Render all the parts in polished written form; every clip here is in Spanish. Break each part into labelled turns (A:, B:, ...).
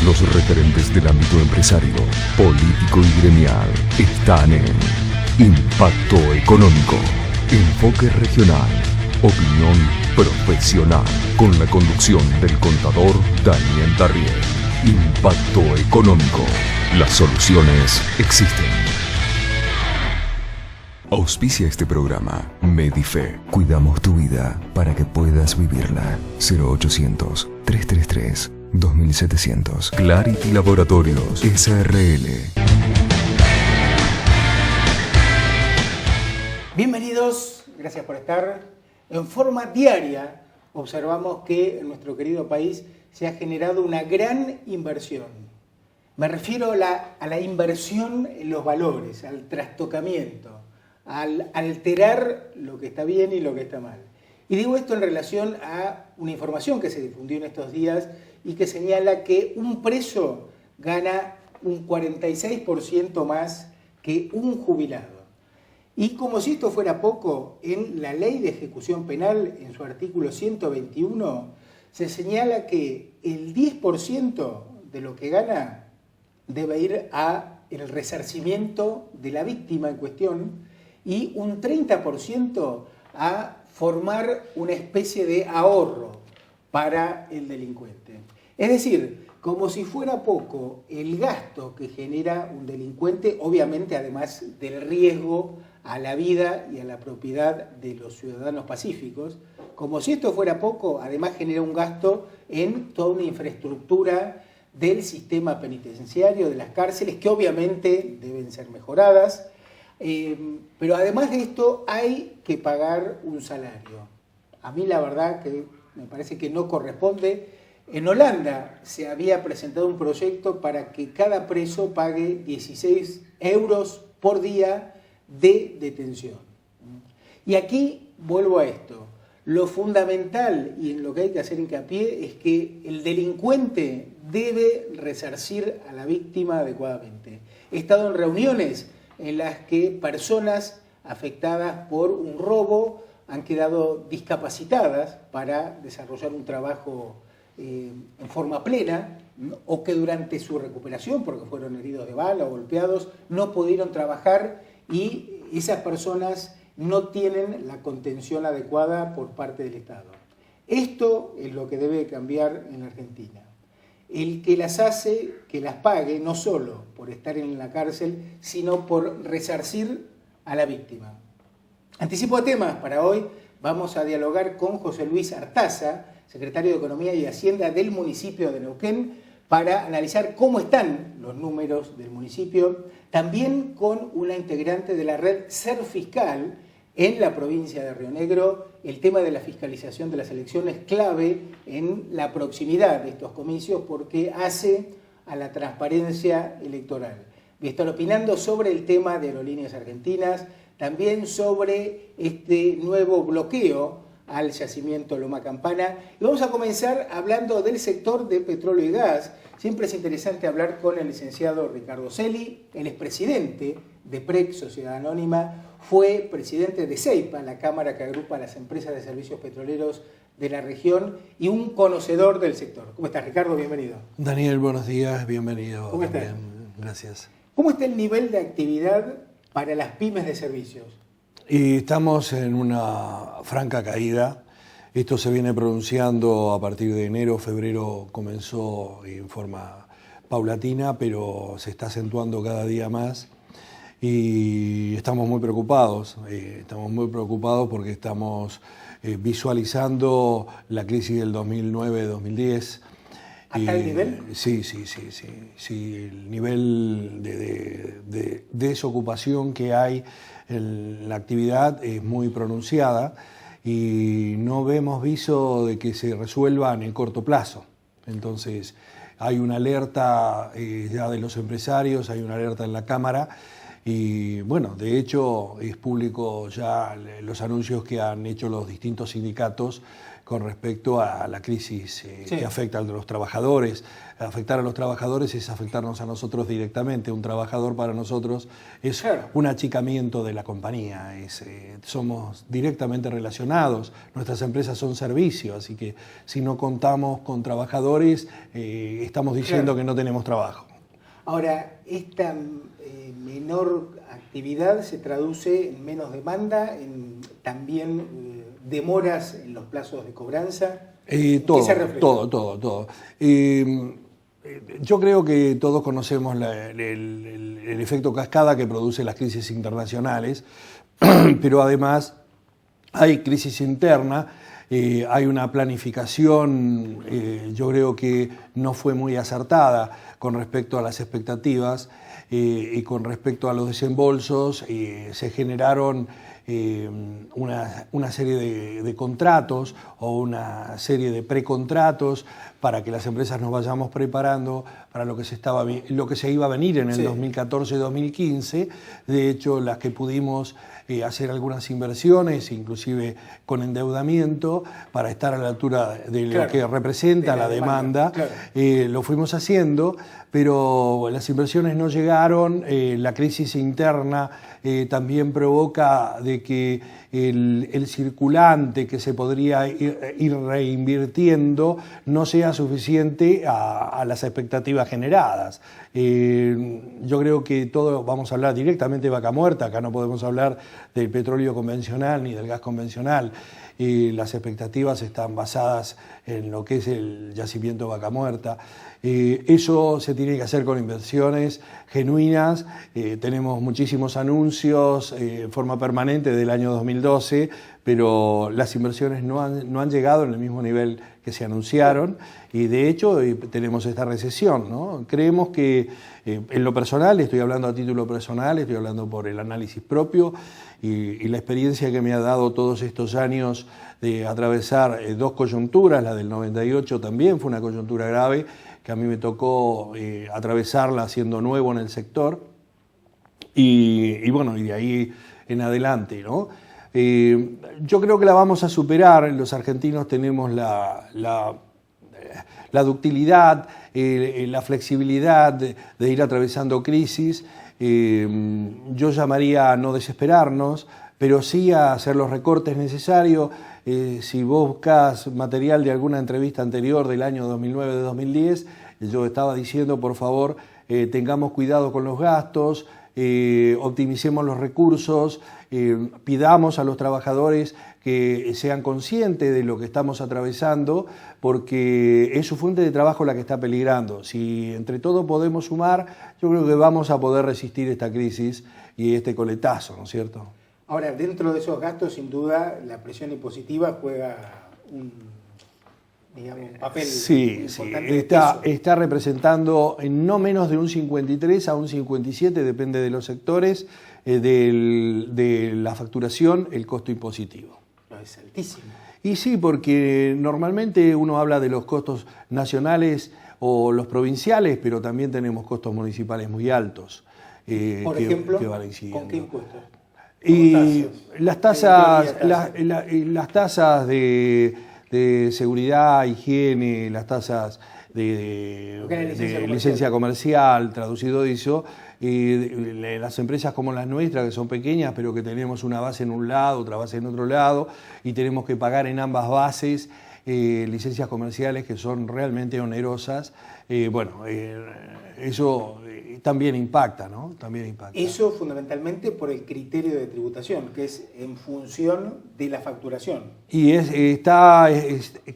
A: Los referentes del ámbito empresario, político y gremial están en Impacto Económico, enfoque regional, opinión profesional, con la conducción del contador Daniel Darrié. Impacto Económico, las soluciones existen. Auspicia este programa Medife. Cuidamos tu vida para que puedas vivirla. 0800-333-2700. Clarity Laboratorios SRL.
B: Bienvenidos, gracias por estar. En forma diaria observamos que en nuestro querido país se ha generado una gran inversión. Me refiero a la inversión en los valores, al trastocamiento, al alterar lo que está bien y lo que está mal. Y digo esto en relación a una información que se difundió en estos días y que señala que un preso gana un 46% más que un jubilado. Y como si esto fuera poco, en la Ley de Ejecución Penal, en su artículo 121, se señala que el 10% de lo que gana debe ir a el resarcimiento de la víctima en cuestión y un 30% a formar una especie de ahorro para el delincuente. Es decir, como si fuera poco el gasto que genera un delincuente, obviamente además del riesgo a la vida y a la propiedad de los ciudadanos pacíficos, como si esto fuera poco, además genera un gasto en toda una infraestructura del sistema penitenciario, de las cárceles, que obviamente deben ser mejoradas. Pero además de esto hay que pagar un salario. A mí la verdad que me parece que no corresponde. En Holanda se había presentado un proyecto para que cada preso pague 16 euros por día de detención. Y aquí vuelvo a esto. Lo fundamental y en lo que hay que hacer hincapié es que el delincuente debe resarcir a la víctima adecuadamente. He estado en reuniones en las que personas afectadas por un robo han quedado discapacitadas para desarrollar un trabajo en forma plena, o que durante su recuperación, porque fueron heridos de bala o golpeados, no pudieron trabajar y esas personas no tienen la contención adecuada por parte del Estado. Esto es lo que debe cambiar en la Argentina. El que las hace, que las pague, no solo por estar en la cárcel, sino por resarcir a la víctima. Anticipo de temas para hoy. Vamos a dialogar con José Luis Artaza, secretario de Economía y Hacienda del municipio de Neuquén, para analizar cómo están los números del municipio, también con una integrante de la red Ser Fiscal en la provincia de Río Negro. El tema de la fiscalización de las elecciones clave en la proximidad de estos comicios porque hace a la transparencia electoral. Voy a estar opinando sobre el tema de Aerolíneas Argentinas, también sobre este nuevo bloqueo al yacimiento Loma Campana. Y vamos a comenzar hablando del sector de petróleo y gas. Siempre es interesante hablar con el licenciado Ricardo Celi, él es presidente de PREC, Sociedad Anónima, fue presidente de CEIPA, la cámara que agrupa a las empresas de servicios petroleros de la región y un conocedor del sector. ¿Cómo estás, Ricardo? Bienvenido.
C: Daniel, buenos días, bienvenido.
B: ¿Cómo estás?
C: Gracias.
B: ¿Cómo está el nivel de actividad para las pymes de servicios?
C: Y estamos en una franca caída. Esto se viene pronunciando a partir de enero, febrero comenzó en forma paulatina, pero se está acentuando cada día más. Y estamos muy preocupados porque estamos visualizando la crisis del 2009-2010.
B: ¿Hasta el nivel?
C: Sí. El nivel de desocupación que hay en la actividad es muy pronunciada y no vemos viso de que se resuelva en el corto plazo. Entonces, hay una alerta ya de los empresarios, hay una alerta en la Cámara. Y bueno, de hecho es público ya los anuncios que han hecho los distintos sindicatos con respecto a la crisis
B: Sí.
C: que afecta a los trabajadores. Afectar a los trabajadores es afectarnos a nosotros directamente. Un trabajador para nosotros es
B: Claro.
C: un achicamiento de la compañía. Somos directamente relacionados. Nuestras empresas son servicios, así que si no contamos con trabajadores, estamos diciendo
B: Claro.
C: que no tenemos trabajo.
B: Ahora, esta menor actividad se traduce en menos demanda, en también demoras en los plazos de cobranza.
C: Todo,
B: ¿Qué se refleja?
C: todo. Yo creo que todos conocemos el efecto cascada que produce las crisis internacionales, pero además hay crisis interna, hay una planificación, yo creo que no fue muy acertada con respecto a las expectativas y con respecto a los desembolsos. Se generaron una serie de contratos o una serie de precontratos para que las empresas nos vayamos preparando para lo que se iba a venir en el
B: Sí.
C: 2014-2015. De hecho, las que pudimos hacer algunas inversiones, inclusive con endeudamiento, para estar a la altura de lo
B: Claro,
C: que representa
B: de la
C: la demanda.
B: claro.
C: Lo fuimos haciendo, pero las inversiones no llegaron. La crisis interna también provoca de que el circulante que se podría ir reinvirtiendo no sea suficiente a las expectativas generadas. Yo creo que vamos a hablar directamente de Vaca Muerta. Acá no podemos hablar del petróleo convencional ni del gas convencional. Las expectativas están basadas en lo que es el yacimiento Vaca Muerta. Eso se tiene que hacer con inversiones genuinas. Tenemos muchísimos anuncios en forma permanente del año 2012, pero las inversiones no han llegado en el mismo nivel que se anunciaron, y de hecho tenemos esta recesión, ¿no? Creemos que en lo personal, estoy hablando a título personal, estoy hablando por el análisis propio y la experiencia que me ha dado todos estos años de atravesar dos coyunturas. La del 98 también fue una coyuntura grave, que a mí me tocó atravesarla siendo nuevo en el sector, y bueno, y de ahí en adelante, ¿no? Yo creo que la vamos a superar. Los argentinos tenemos la ductilidad, la flexibilidad de ir atravesando crisis. Yo llamaría a no desesperarnos, pero sí a hacer los recortes necesarios. Si vos buscas material de alguna entrevista anterior del año 2009, de 2010, yo estaba diciendo, por favor, tengamos cuidado con los gastos, optimicemos los recursos, pidamos a los trabajadores que sean conscientes de lo que estamos atravesando, porque es su fuente de trabajo la que está peligrando. Si entre todos podemos sumar, yo creo que vamos a poder resistir esta crisis y este coletazo, ¿no es cierto?
B: Ahora, dentro de esos gastos, sin duda, la presión impositiva juega un papel
C: Sí,
B: importante.
C: está representando en no menos de un 53 a un 57, depende de los sectores, de la facturación, el costo impositivo.
B: No, es altísimo.
C: Y sí, porque normalmente uno habla de los costos nacionales o los provinciales, pero también tenemos costos municipales muy altos.
B: Por ejemplo,
C: que van incidiendo.
B: ¿con qué impuestos?
C: Y las tasas,
B: tasas.
C: las tasas de seguridad, higiene, las tasas de licencia comercial, traducido de eso, las empresas como las nuestras, que son pequeñas, pero que tenemos una base en un lado, otra base en otro lado, y tenemos que pagar en ambas bases licencias comerciales que son realmente onerosas. Eso también impacta, ¿no? También impacta.
B: Eso fundamentalmente por el criterio de tributación, que es en función de la facturación.
C: Y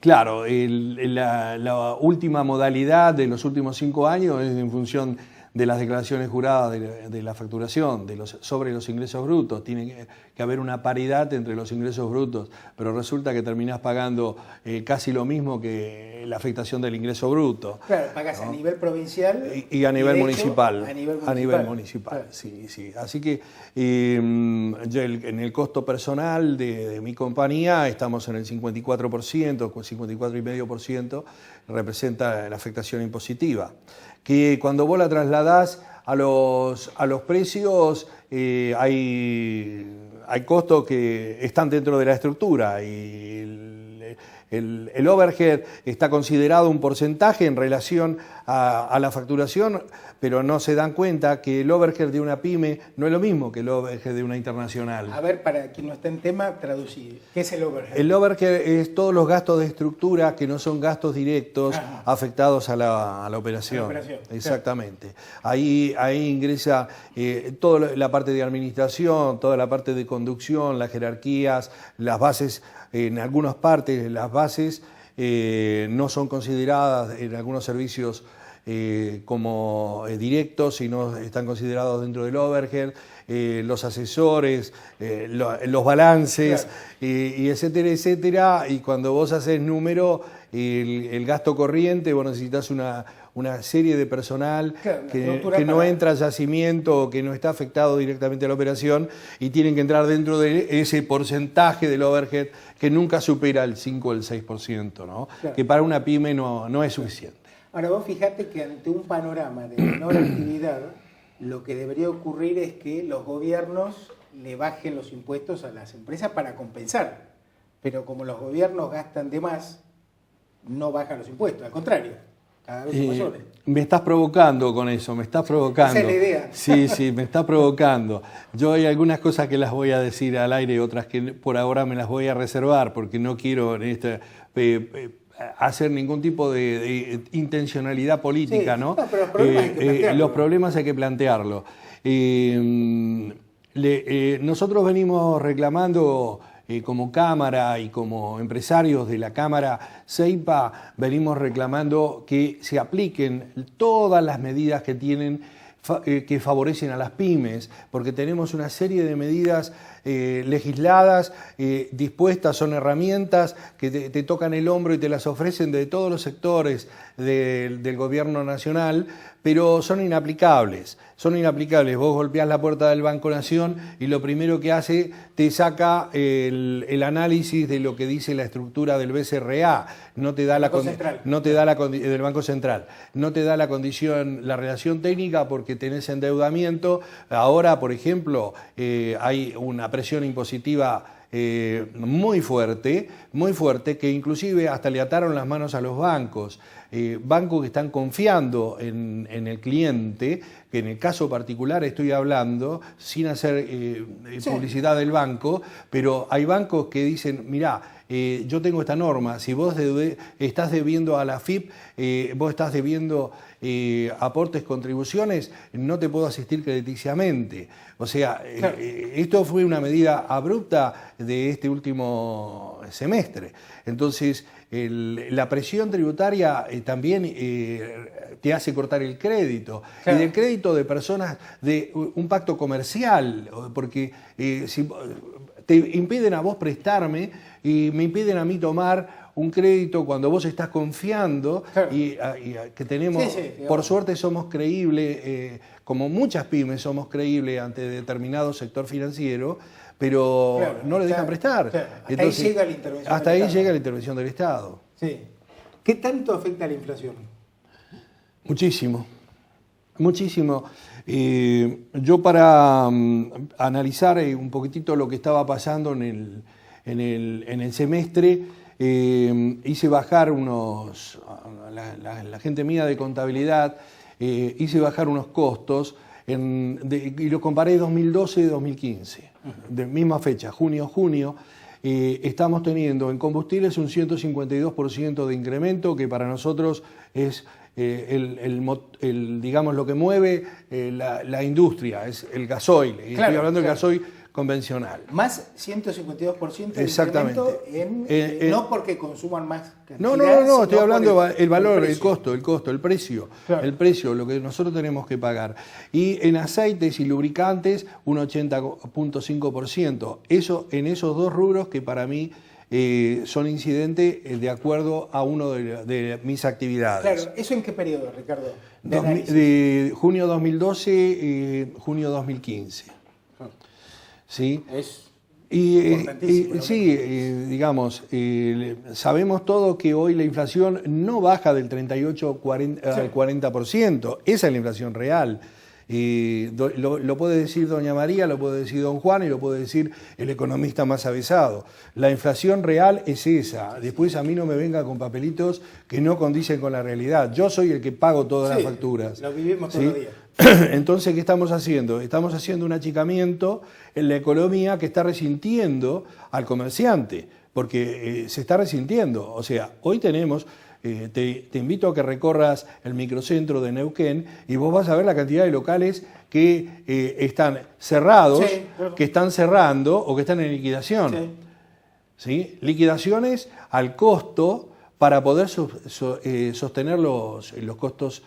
C: claro, la última modalidad de los últimos 5 años es en función de las declaraciones juradas de la facturación, sobre los ingresos brutos. Tiene que haber una paridad entre los ingresos brutos, pero resulta que terminás pagando casi lo mismo que la afectación del ingreso bruto.
B: Claro, pagas, ¿no?, a nivel provincial
C: y a nivel
B: de
C: municipal.
B: hecho,
C: A nivel municipal,
B: claro.
C: sí. Así que yo en el costo personal de mi compañía estamos en el 54%, 54,5% representa la afectación impositiva, que cuando vos la trasladás a los precios, hay costos que están dentro de la estructura, y el overhead está considerado un porcentaje en relación a la facturación, pero no se dan cuenta que el overhead de una pyme no es lo mismo que el overhead de una internacional.
B: A ver, para quien no está en tema, traducir. ¿Qué es el overhead?
C: El overhead es todos los gastos de estructura que no son gastos directos afectados a la operación. Exactamente. Claro. Ahí ingresa toda la parte de administración, toda la parte de conducción, las jerarquías, las bases. En algunas partes las bases no son consideradas en algunos servicios como directos, sino están considerados dentro del overhead, los asesores, los balances, claro. Y etcétera, etcétera. Y cuando vos haces número, el gasto corriente, vos necesitas una serie de personal, claro, que no entra a yacimiento o que no está afectado directamente a la operación y tienen que entrar dentro de ese porcentaje del overhead que nunca supera el 5 o el 6%, ¿no? Claro. Que para una pyme no es suficiente.
B: Ahora vos fijate que ante un panorama de menor actividad, lo que debería ocurrir es que los gobiernos le bajen los impuestos a las empresas para compensar. Pero como los gobiernos gastan de más, no bajan los impuestos, al contrario. Cada vez son mayores.
C: Me estás provocando con eso, me estás provocando.
B: Esa es la idea.
C: Sí, me está provocando. Yo hay algunas cosas que las voy a decir al aire y otras que por ahora me las voy a reservar porque no quiero hacer ningún tipo de intencionalidad política, sí, ¿no? Pero los problemas hay que plantearlos. Nosotros venimos reclamando como Cámara y como empresarios de la Cámara CEIPA, venimos reclamando que se apliquen todas las medidas que tienen que favorecen a las pymes, porque tenemos una serie de medidas legisladas, dispuestas, son herramientas que te tocan el hombro y te las ofrecen de todos los sectores del gobierno nacional, pero son inaplicables. Vos golpeás la puerta del Banco Nación y lo primero que hace, te saca el análisis de lo que dice la estructura del BCRA, no te da del Banco Central, no te da la condición, la relación técnica porque tenés endeudamiento. Ahora, por ejemplo, hay una presión impositiva muy fuerte, que inclusive hasta le ataron las manos a los bancos. Bancos que están confiando en el cliente, que en el caso particular estoy hablando, sin hacer publicidad del banco, pero hay bancos que dicen, mirá, yo tengo esta norma, si vos estás debiendo a la FIP, vos estás debiendo aportes, contribuciones, no te puedo asistir crediticiamente. O sea, claro. Esto fue una medida abrupta de este último semestre. Entonces, la presión tributaria también te hace cortar el crédito. Claro. Y del crédito de personas de un pacto comercial, porque si te impiden a vos prestarme y me impiden a mí tomar un crédito cuando vos estás confiando, claro. y que tenemos, por suerte somos creíbles, como muchas pymes somos creíbles ante determinado sector financiero, pero claro, no le dejan prestar. Claro. Entonces,
B: ahí llega la intervención
C: hasta ahí llega la intervención del Estado.
B: Sí. ¿Qué tanto afecta a la inflación?
C: Muchísimo. Yo para analizar un poquitito lo que estaba pasando en el semestre, hice bajar la gente mía de contabilidad, hice bajar unos costos y lo comparé 2012 y 2015, de misma fecha, junio. Estamos teniendo en combustibles un 152% de incremento, que para nosotros es digamos, lo que mueve la industria, es el gasoil. Claro, estoy hablando del gasoil convencional.
B: Más 152% de
C: exactamente.
B: Incremento no porque consuman más cantidad.
C: No, estoy hablando del valor, el costo, el precio. Claro. El precio, lo que nosotros tenemos que pagar. Y en aceites y lubricantes, un 80.5%. Eso en esos dos rubros que para mí son incidentes de acuerdo a uno de mis actividades.
B: Claro, ¿eso en qué periodo, Ricardo?
C: De junio 2012 y junio 2015. ¿Sí?
B: Es importantísimo.
C: Sí, digamos, sabemos todos que hoy la inflación no baja del 38 al 40%. Esa es la inflación real. Y lo puede decir doña María, lo puede decir don Juan y lo puede decir el economista más avesado. La inflación real es esa. Después a mí no me venga con papelitos que no condicen con la realidad. Yo soy el que pago todas las facturas.
B: Lo vivimos todos los días.
C: Entonces, ¿qué estamos haciendo? Estamos haciendo un achicamiento en la economía que está resintiendo al comerciante, porque se está resintiendo. O sea, hoy tenemos... Te invito a que recorras el microcentro de Neuquén y vos vas a ver la cantidad de locales que están cerrados, que están cerrando o que están en liquidación. ¿Sí? Liquidaciones al costo para poder sostener los costos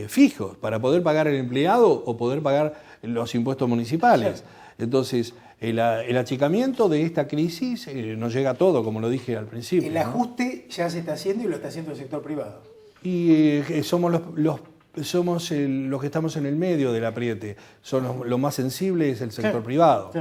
C: fijos, para poder pagar el empleado o poder pagar los impuestos municipales. Entonces, el achicamiento de esta crisis nos llega a todo, como lo dije al principio.
B: El ajuste ya se está haciendo y lo está haciendo el sector privado.
C: Y somos los que estamos en el medio del apriete. Lo más sensible es el sector privado.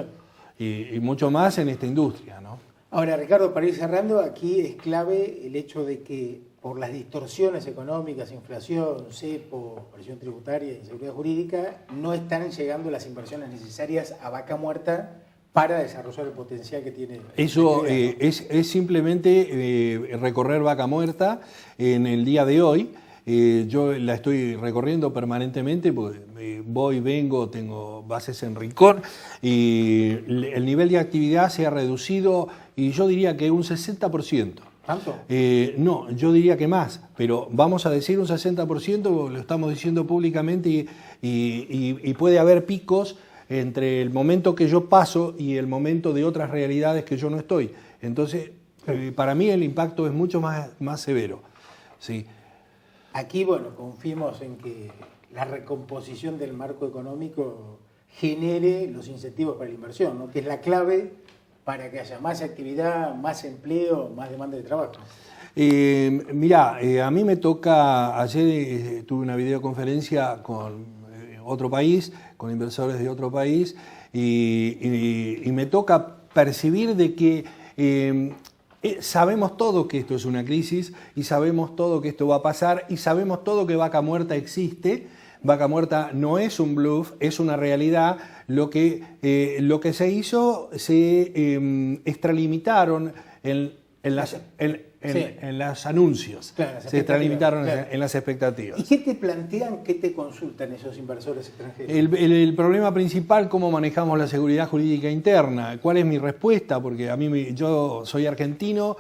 C: Y mucho más en esta industria, ¿no?
B: Ahora, Ricardo, para ir cerrando, aquí es clave el hecho de que por las distorsiones económicas, inflación, cepo, presión tributaria e inseguridad jurídica, no están llegando las inversiones necesarias a vaca muerta para desarrollar el potencial que tiene.
C: Eso es simplemente recorrer vaca muerta en el día de hoy. Yo la estoy recorriendo permanentemente porque voy, vengo, tengo bases en Rincón y el nivel de actividad se ha reducido y yo diría que un 60%.
B: ¿Tanto?
C: No, yo diría que más, pero vamos a decir un 60%, lo estamos diciendo públicamente y puede haber picos entre el momento que yo paso y el momento de otras realidades que yo no estoy. Entonces, para mí el impacto es mucho más severo. Sí.
B: Aquí, bueno, confiemos en que la recomposición del marco económico genere los incentivos para la inversión, ¿no? Que es la clave para que haya más actividad, más empleo, más demanda de trabajo.
C: Mirá, a mí me toca, ayer tuve una videoconferencia con otro país, con inversores de otro país, y me toca percibir de que sabemos todo que esto es una crisis, y sabemos todo que esto va a pasar, y sabemos todo que vaca muerta existe. Vaca muerta no es un bluff, es una realidad. Lo que se hizo, se extralimitaron en los anuncios,
B: claro,
C: se extralimitaron en las expectativas.
B: ¿Y qué te plantean, qué te consultan esos inversores extranjeros?
C: El problema principal, cómo manejamos la seguridad jurídica interna. ¿Cuál es mi respuesta? Porque yo soy argentino,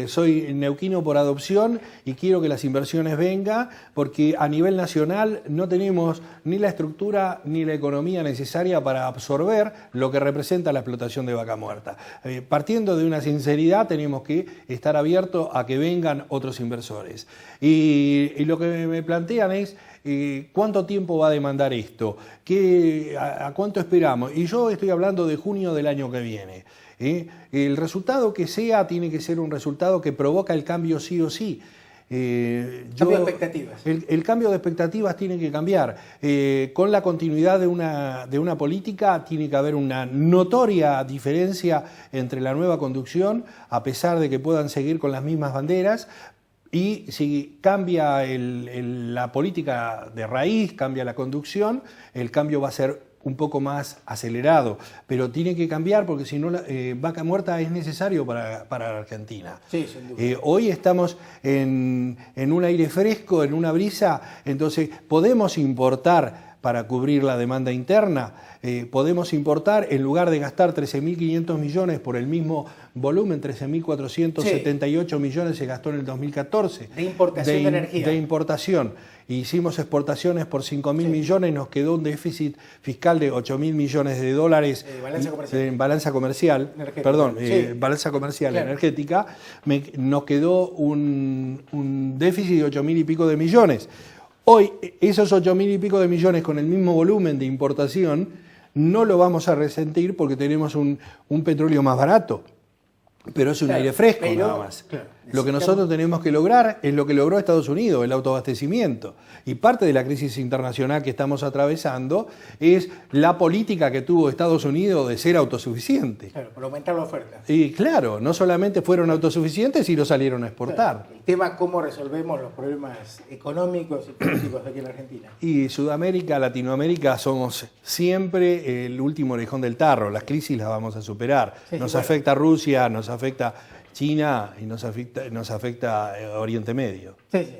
C: soy neuquino por adopción y quiero que las inversiones vengan porque a nivel nacional no tenemos ni la estructura ni la economía necesaria para absorber lo que representa la explotación de vaca muerta. Partiendo de una sinceridad, tenemos que estar abiertos a que vengan otros inversores. Y lo que me plantean es ¿cuánto tiempo va a demandar esto? ¿A cuánto esperamos? Y yo estoy hablando de junio del año que viene. El resultado que sea tiene que ser un resultado que provoca el cambio sí o sí.
B: Cambio de expectativas.
C: El cambio de expectativas tiene que cambiar. Con la continuidad de una política tiene que haber una notoria diferencia entre la nueva conducción, a pesar de que puedan seguir con las mismas banderas. Y si cambia la política de raíz, cambia la conducción, el cambio va a ser un poco más acelerado, pero tiene que cambiar porque si no, vaca muerta es necesario para la Argentina.
B: Sí, sin duda.
C: Hoy estamos en un aire fresco, en una brisa, entonces podemos importar para cubrir la demanda interna, podemos importar, en lugar de gastar 13.500 millones por el mismo volumen, 13.478 millones se gastó en el 2014.
B: De importación de energía.
C: De importación. Hicimos exportaciones por 5.000 millones, nos quedó un déficit fiscal de 8.000 millones de dólares en balanza comercial, balanza comercial energética, nos quedó un déficit de 8.000 y pico de millones. Hoy, esos 8.000 y pico de millones con el mismo volumen de importación, no lo vamos a resentir porque tenemos un petróleo más barato, pero es un aire fresco nada más.
B: Claro.
C: Lo que nosotros tenemos que lograr es lo que logró Estados Unidos, el autoabastecimiento. Y parte de la crisis internacional que estamos atravesando es la política que tuvo Estados Unidos de ser autosuficiente.
B: Claro, por aumentar la oferta.
C: Y claro, no solamente fueron autosuficientes, sino salieron a exportar.
B: Claro, el tema es cómo resolvemos los problemas económicos y políticos de aquí en la Argentina.
C: Y Sudamérica, Latinoamérica somos siempre el último orejón del tarro. Las crisis las vamos a superar. Nos afecta Rusia, nos afecta China y nos afecta Oriente Medio.
B: Sí.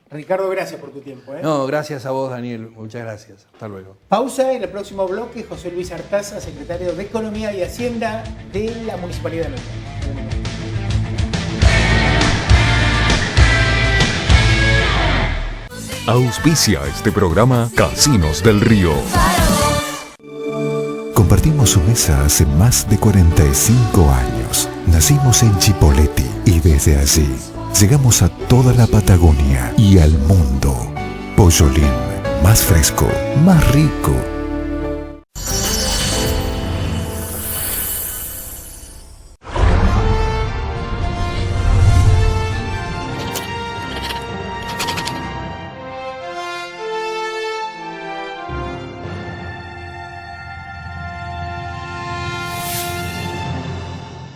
B: Ricardo, gracias por tu tiempo.
C: No, gracias a vos, Daniel. Muchas gracias. Hasta luego.
B: Pausa. En el próximo bloque, José Luis Artaza, secretario de Economía y Hacienda de la Municipalidad de Neuquén.
A: Auspicia este programa Casinos del Río. Compartimos su mesa hace más de 45 años. Nacimos en Chipoleti y desde allí llegamos a toda la Patagonia y al mundo. Pollolín, más fresco, más rico.